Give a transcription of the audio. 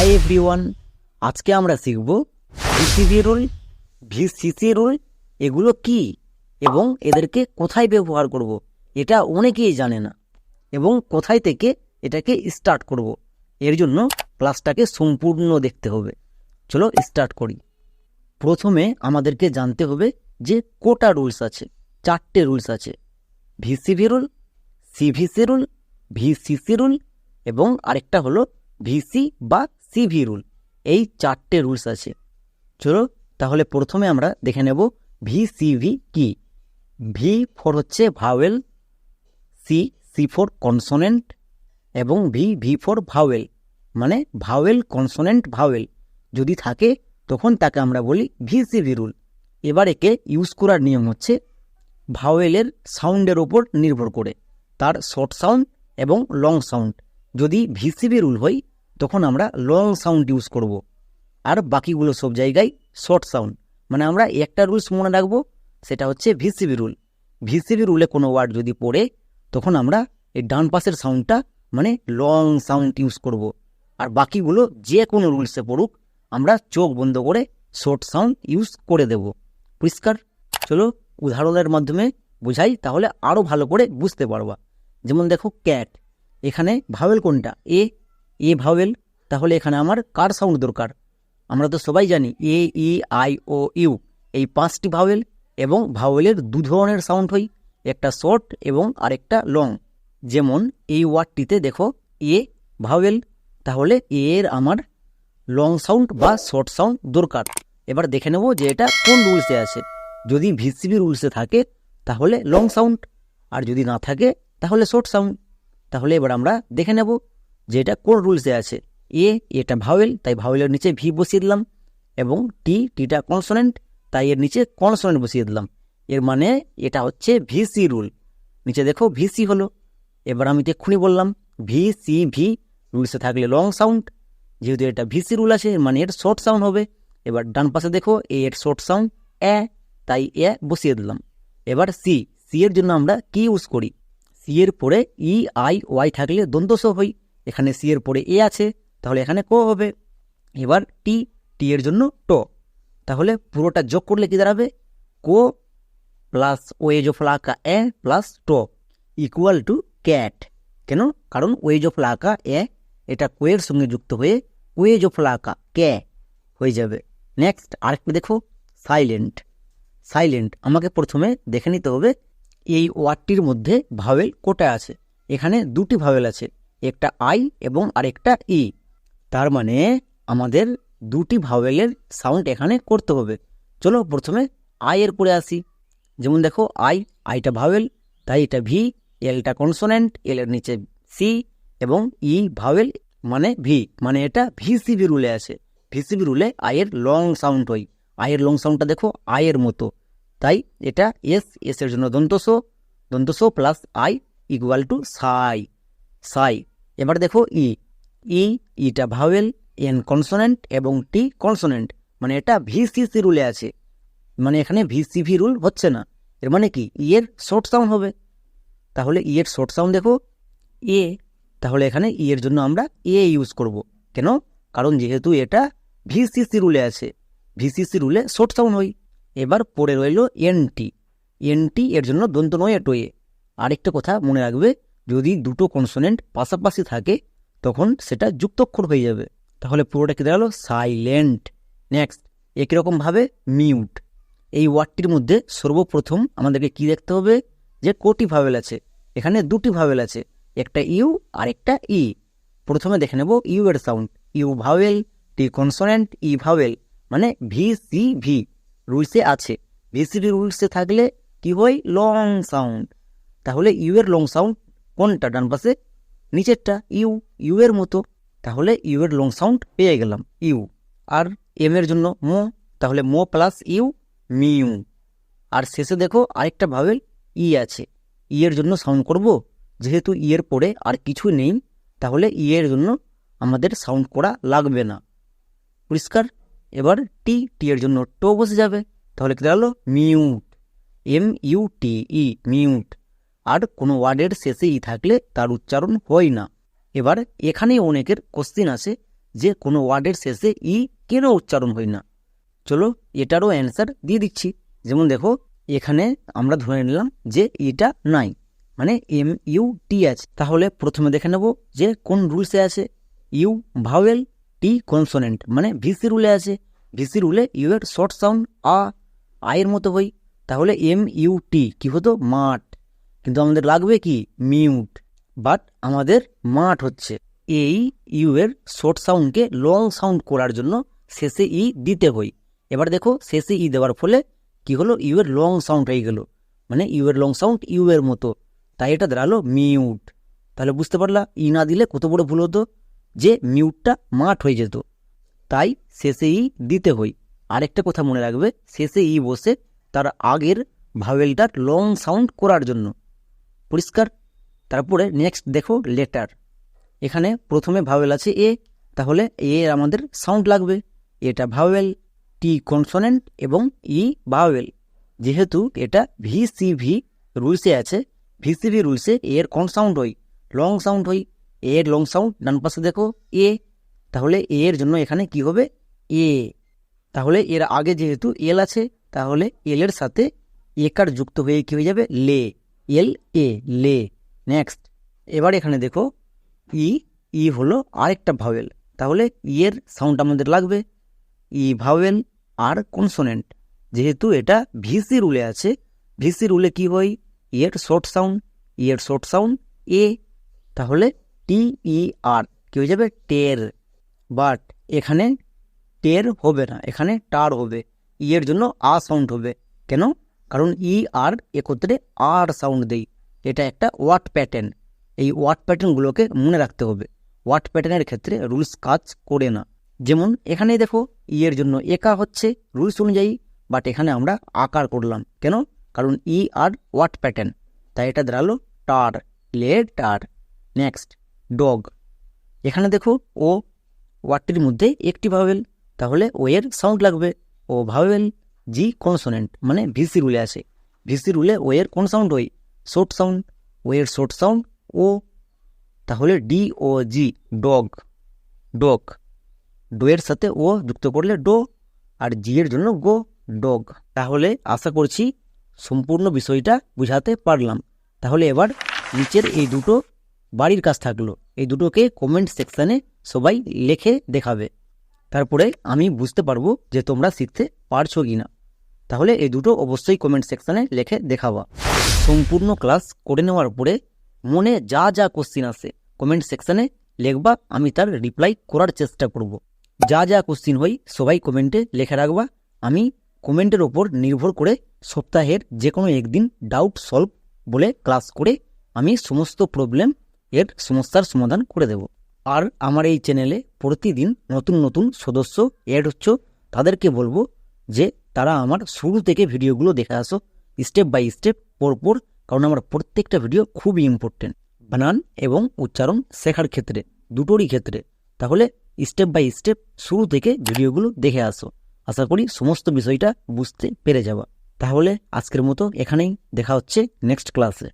Hi everyone, আজকে আমরা শিখব ভিসিভি রুল, ভিসিসি রুল এগুলো কি এবং এদেরকে কোথায় ব্যবহার করব এটা অনেকেই জানে না, এবং কোথায় থেকে এটাকে স্টার্ট করব। এর জন্য ক্লাসটাকে সম্পূর্ণ দেখতে হবে। চলো স্টার্ট করি। প্রথমে আমাদেরকে জানতে হবে যে কোটা রুলস আছে। 4টে রুলস আছে: VCV rule, CVC rule, VCC rule এবং আরেকটা হলো ভিসি বা সিভি রুল। এই 4টে রুলস আছে। চলো তাহলে প্রথমে আমরা দেখে নেব ভিসিভি কি। ভি ফর হচ্ছে ভাওয়েল, সি ফর কনসোনেন্ট এবং ভি ফর ভাওয়েল, মানে ভাওয়েল কনসোনেন্ট ভাওয়েল যদি থাকে তখন তাকে আমরা বলি ভিসিভি রুল। এবার একে ইউজ করার নিয়ম হচ্ছে ভাওয়েলের সাউন্ডের ওপর নির্ভর করে, তার শর্ট সাউন্ড এবং লং সাউন্ড। যদি ভিসিভি রুল হয় তখন আমরা লং সাউন্ড ইউজ করব, আর বাকিগুলো সব জায়গায় শর্ট সাউন্ড। মানে আমরা একটা রুলস মনে রাখবো, সেটা হচ্ছে ভিসিভি রুল। ভিসিভি রুলে কোনো ওয়ার্ড যদি পড়ে তখন আমরা এই ডান পাশের সাউন্ডটা মানে লং সাউন্ড ইউজ করব, আর বাকিগুলো যে কোনো রুলসে পড়ুক আমরা চোখ বন্ধ করে শর্ট সাউন্ড ইউজ করে দেব। পরিষ্কার? চলো উদাহরণের মাধ্যমে বোঝাই, তাহলে আরও ভালো করে বুঝতে পারবা। যেমন দেখো ক্যাট, এখানে ভাওয়েল কোনটা? এ ভাওয়েল। তাহলে এখানে আমার কার সাউন্ড দরকার? আমরা তো সবাই জানি এ, ই, আই, ও, ইউ, এই 5টি ভাওয়েল, এবং ভাওয়েলের 2 ধরনের সাউন্ড হয়, একটা শর্ট এবং আরেকটা লং। যেমন এই ওয়ার্ডটিতে দেখো এ ভাওয়েল, তাহলে এর আমার লং সাউন্ড বা শর্ট সাউন্ড দরকার। এবার দেখে নেব যে এটা কোন রুলসে আছে। যদি ভিসিবি রুলসে থাকে তাহলে লং সাউন্ড, আর যদি না থাকে তাহলে শর্ট সাউন্ড। তাহলে এবার আমরা দেখে নেব যে এটা কোন রুলসে আছে। এটা ভাওয়েল, তাই ভাওয়েলের নিচে ভি বসিয়ে দিলাম, এবং টিটা কনসোনেন্ট, তাই এর নিচে কনসোনেন্ট বসিয়ে দিলাম। এর মানে এটা হচ্ছে ভিসি রুল। নিচে দেখো ভিসি হলো। এবার আমি তো এক্ষুনি বললাম ভি রুলসে থাকলে লং সাউন্ড, যেহেতু এটা ভিসি রুল আছে মানে এর শর্ট সাউন্ড হবে। এবার ডান পাশে দেখো এর শর্ট সাউন্ড তাই বসিয়ে দিলাম। এবার সি এর জন্য আমরা কি ইউজ করি? সি এর পরে ই, আই, ওয়াই থাকলে দন্তস হই। এখানে সি এর পরে এ আছে, তাহলে এখানে কো হবে। এবার টি এর জন্য টো। তাহলে পুরোটা যোগ করলে কি দাঁড়াবে? কো প্লাস ওয়েজ অফ লাকা প্লাস টো ইকুয়াল টু ক্যাট। কেন? কারণ ওয়েজ অফ লাকা এটা কোয়ের সঙ্গে যুক্ত হয়ে ওয়েজ অফ লাকা ক্যা হয়ে যাবে। নেক্সট আরেকটা দেখো সাইলেন্ট। আমাকে প্রথমে দেখে নিতে হবে এই ওয়ার্ডটির মধ্যে ভাওয়েল কোটা আছে। এখানে 2টি ভাওয়েল আছে, একটা আই এবং আরেকটা ই। তার মানে আমাদের 2টি ভাওয়েলের সাউন্ড এখানে করতে হবে। চলো প্রথমে আই এর পরে আসি। যেমন দেখো আইটা ভাওয়েল, তাই এটা ভি, এলটা কনসোনেন্ট, এল এর নিচে সি, এবং ই ভাওয়েল মানে ভি, মানে এটা ভিসিবি রুলে আছে। ভিসিবি রুলে আয়ের লং সাউন্ড হয়। আয়ের লং সাউন্ডটা দেখো আয়ের মতো, তাই এটা এস এর জন্য দন্তস প্লাস আই ইকুয়াল টু সাই। এবার দেখো ইটা ভাওয়েল, এন কনসোনেন্ট এবং টি কনসোনেন্ট, মানে এটা ভিসিসি রুলে আছে। মানে এখানে ভিসিভি রুল হচ্ছে না। এর মানে কি এর শর্ট সাউন্ড হবে। তাহলে এর শর্ট সাউন্ড দেখো তাহলে এখানে এর জন্য আমরা ইউজ করব। কেন? কারণ যেহেতু এটা ভিসিসি রুলে আছে, ভিসিসি রুলে শর্ট সাউন্ড হয়। এবার পরে রইল এনটি এর জন্য দন্ত নয় টোয়ে। আরেকটা কথা মনে রাখবে, যদি 2টো কনসোনেন্ট পাশাপাশি থাকে তখন সেটা যুক্তক্ষর হয়ে যাবে। তাহলে পুরোটা কি দাঁড়ালো? সাইলেন্ট। নেক্সট একই রকমভাবে মিউট। এই ওয়ার্ডটির মধ্যে সর্বপ্রথম আমাদেরকে কি দেখতে হবে যে কোটি ভাওয়েল আছে। এখানে 2টি ভাওয়েল আছে, একটা ইউ আর একটা ই। প্রথমে দেখে নেব ইউ এর sound. You vowel, T consonant, E vowel, মানে ভিসিভি রুলসে আছে। ভিসিভি রুলসে থাকলে কি হয়? Long sound. তাহলে ইউ এর লং সাউন্ড কোনটা? ডান পাশে নিচেরটা ইউ এর মতো। তাহলে ইউ এর লং সাউন্ড পেয়ে গেলাম ইউ। আর এম এর জন্য মো, তাহলে মো প্লাস ইউ মিউ। আর শেষে দেখো আরেকটা ভাওয়েল ই আছে। ই এর জন্য সাউন্ড করব, যেহেতু ই এর পরে আর কিছু নেই তাহলে ই এর জন্য আমাদের সাউন্ড করা লাগবে না। পরিষ্কার? এবার টি এর জন্য টো বসে যাবে, তাহলে কি দাঁড়ালো? Mute, MUTE mute. আর কোনো ওয়ার্ডের শেষে ই থাকলে তার উচ্চারণ হয় না। এবার এখানেই অনেকের কোশ্চিন আছে যে কোনো ওয়ার্ডের শেষে ই কেন উচ্চারণ হয় না। চলো এটারও অ্যান্সার দিয়ে দিচ্ছি। যেমন দেখো এখানে আমরা ধরে নিলাম যে এটা নাই, মানে MUT আছে। তাহলে প্রথমে দেখে নেব যে কোন রুলসে আছে। ইউ ভাওয়েল, টি কনসোনেন্ট, মানে ভিসি রুলে আছে। ভিসি রুলে ইউ এর শর্ট সাউন্ড আয়ের মতো হই। তাহলে MUT কি হতো? মাঠ। কিন্তু আমাদের লাগবে কি? মিউট। বাট আমাদের মাঠ হচ্ছে। এই ইউ এর শর্ট সাউন্ডকে লং সাউন্ড করার জন্য শেষে ই দিতে হই। এবার দেখো শেষে ই দেওয়ার ফলে কি হলো? ইউ এর লং সাউন্ড হয়ে গেল, মানে ইউ এর লং সাউন্ড ইউ এর মতো, তাই এটা দাঁড়ালো মিউট। তাহলে বুঝতে পারলা ই না দিলে কত বড় ভুল হতো, যে মিউটটা মাঠ হয়ে যেত। তাই শেষে ই দিতে হই। আরেকটা কথা মনে রাখবে, শেষে ই বসে তার আগের ভাওয়েলটার লং সাউন্ড করার জন্য। পরিষ্কার? তারপরে নেক্সট দেখো লেটার। এখানে প্রথমে ভাওয়েল আছে এ, তাহলে এ আমাদের সাউন্ড লাগবে। এটা ভাওয়েল, টি কনসোনেন্ট এবং ই ভাওয়েল। যেহেতু এটা VCV রুলসে আছে, VCV রুলসে এর কোন সাউন্ড হয়? লং সাউন্ড হয়। এর লং সাউন্ড ডান পাশে দেখো এ, তাহলে এ এর জন্য এখানে কি হবে? এ। তাহলে এর আগে যেহেতু এল আছে, তাহলে এল এর সাথে একার যুক্ত হয়ে কি হয়ে যাবে? লে, LA, লে। নেক্সট এবার এখানে দেখো ই হলো আরেকটা ভাওয়েল, তাহলে ই এর সাউন্ড আমাদের লাগবে। ই ভাওয়েল আর কনসোনেন্ট, যেহেতু এটা ভিসি রুলে আছে, ভিসি রুলে কি হয়? ই এর শর্ট সাউন্ড, ই এর শর্ট সাউন্ড এ, তাহলে TER কি হয়ে যাবে? টের। বাট এখানে টের হবে না, এখানে টার হবে। ই এর জন্য সাউন্ড হবে। কেন? কারণ ই আর একত্রে আর সাউন্ড দেই। এটা একটা ওয়ার্ড প্যাটার্ন। এই ওয়ার্ড প্যাটার্নগুলোকে মনে রাখতে হবে। ওয়ার্ড প্যাটার্নের ক্ষেত্রে রুলস কাজ করে না। যেমন এখানেই দেখো ই এর জন্য একা হচ্ছে রুলস অনুযায়ী, বাট এখানে আমরা আকার করলাম। কেন? কারণ ই আর ওয়ার্ড প্যাটার্ন, তাই এটা দাঁড়ালো টার, লেটার। Next dog. এখানে দেখো ও ওয়ার্ডটির মধ্যে একটি ভাওয়েল, তাহলে ও এর সাউন্ড লাগবে। ও ভাওয়েল, জি কনসোনেন্ট, মানে ভিসি রুলে আছে। ভিসি রুলে ও এর কোন সাউন্ড হয়? Short sound. ও এর শর্ট সাউন্ড ও, তাহলে DOG, ডগ। ডগ, ডো এর সাথে ও যুক্ত করলে ডো, আর জি এর জন্য গো, ডগ। তাহলে আশা করছি সম্পূর্ণ বিষয়টা বুঝাতে পারলাম। তাহলে এবার নিচের এই দুটো বাড়ির কাজ থাকলো, এই দুটোকে কমেন্ট সেকশানে সবাই লিখে দেখাবে। তারপরে আমি বুঝতে পারবো যে তোমরা শিখতে পারছো কি না। তাহলে এই দুটো অবশ্যই কমেন্ট সেকশানে লিখে দেখাবা। সম্পূর্ণ ক্লাস করে নেওয়ার পরে মনে যা যা কোশ্চিন আসে কমেন্ট সেকশানে লিখবা, আমি তার রিপ্লাই করার চেষ্টা করব। যা যা কোশ্চিন হয় সবাই কমেন্টে লিখে রাখবা। আমি কমেন্টের ওপর নির্ভর করে সপ্তাহের যে কোনো একদিন ডাউট সলভ বলে ক্লাস করে আমি সমস্ত প্রবলেম এর সমস্যার সমাধান করে দেব। আর আমার এই চ্যানেলে প্রতিদিন নতুন নতুন সদস্য অ্যাড হচ্ছে, তাদেরকে বলবো যে তারা আমার শুরু থেকে ভিডিওগুলো দেখে আসো স্টেপ বাই স্টেপ পরপর, কারণ আমার প্রত্যেকটা ভিডিও খুবই ইম্পর্টেন্ট বানান এবং উচ্চারণ শেখার ক্ষেত্রে, দুটোরই ক্ষেত্রে। তাহলে স্টেপ বাই স্টেপ শুরু থেকে ভিডিওগুলো দেখে আসো, আশা করি সমস্ত বিষয়টা বুঝতে পেরে যাবা। তাহলে আজকের মতো এখানেই, দেখা হচ্ছে নেক্সট ক্লাসে।